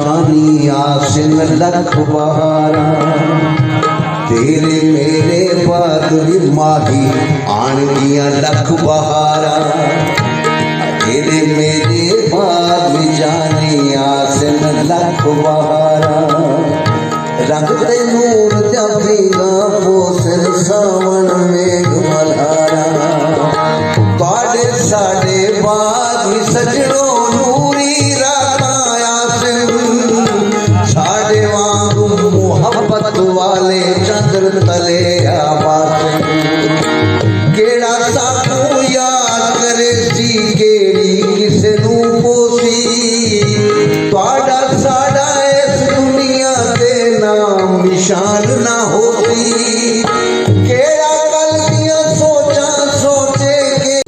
जानी आसिन लख बहारा, तेरे मेरे बाद भी माही आन दिया लख बहारा, तेरे मेरे बाद भी जानी आसिन लख बहारा, रंग ते नूर जबीना पोसर सावन मेघ मल्हारा, ताड़े साड़े बाद भी सजनो नूरी राताया सिंह, साड़े वांगू मोहब्बत वाले चंद्र तले आवाज, केड़ा सानू याद करे सी केड़ी किसे नू पोसी, ताड़ा साड़ा इस दुनिया दे नाम निशान ना होती, केड़ा गलतियां सोचा सोचे के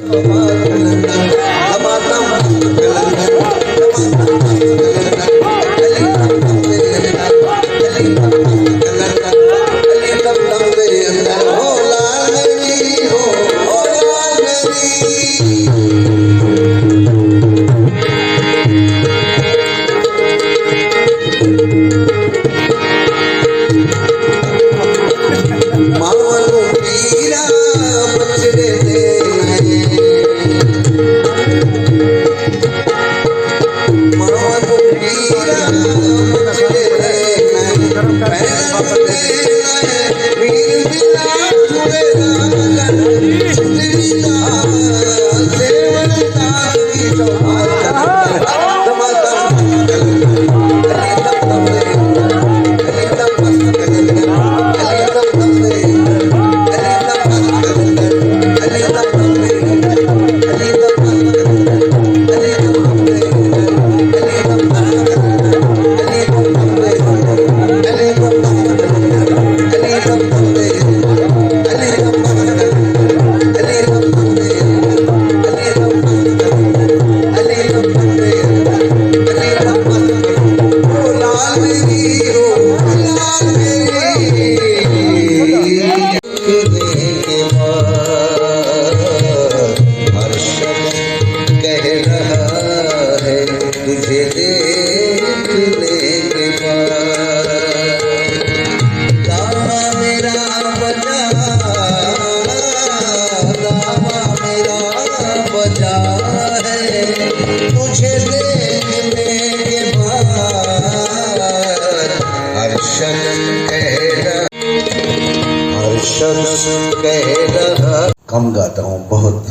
कम गाता हूँ बहुत,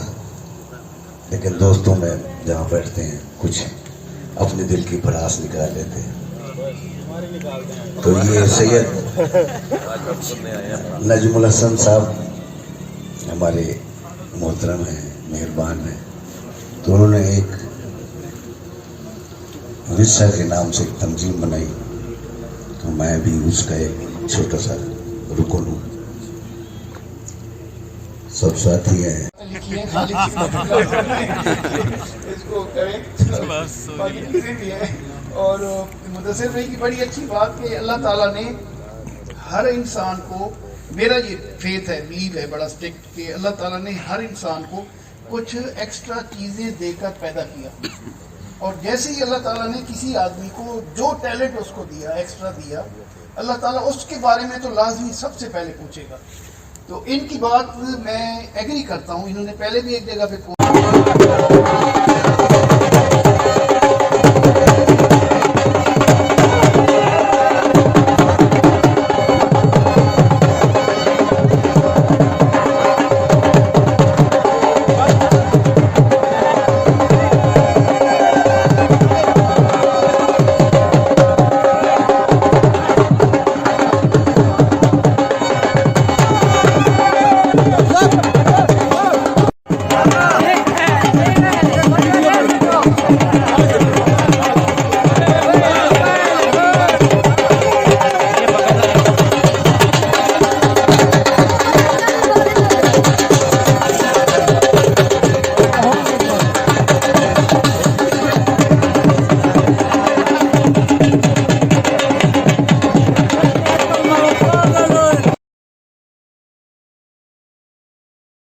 लेकिन दोस्तों में जहाँ बैठते हैं कुछ अपने दिल की भड़ास निकाल लेते हैं। तो ये सैयद नजमुल हसन साहब हमारे मोहतरम हैं, मेहरबान हैं, तो उन्होंने एक विरसा के नाम से एक तंजीम बनाई, तो मैं भी उसका एक छोटा सा रुकन हूँ। सब साथी हैं और मुदस्सिर भाई की बड़ी अच्छी बात कि अल्लाह ताला ने हर इंसान को, मेरा ये फेथ है, बिलीव है बड़ा स्ट्रिक्ट, कि अल्लाह ताला ने हर इंसान को कुछ एक्स्ट्रा चीज़ें देकर पैदा किया, और जैसे ही अल्लाह ताला ने किसी आदमी को जो टैलेंट उसको दिया, एक्स्ट्रा दिया, अल्लाह ताला उसके बारे में तो लाजमी सबसे पहले पूछेगा। तो इनकी बात मैं एग्री करता हूँ, इन्होंने पहले भी एक जगह पे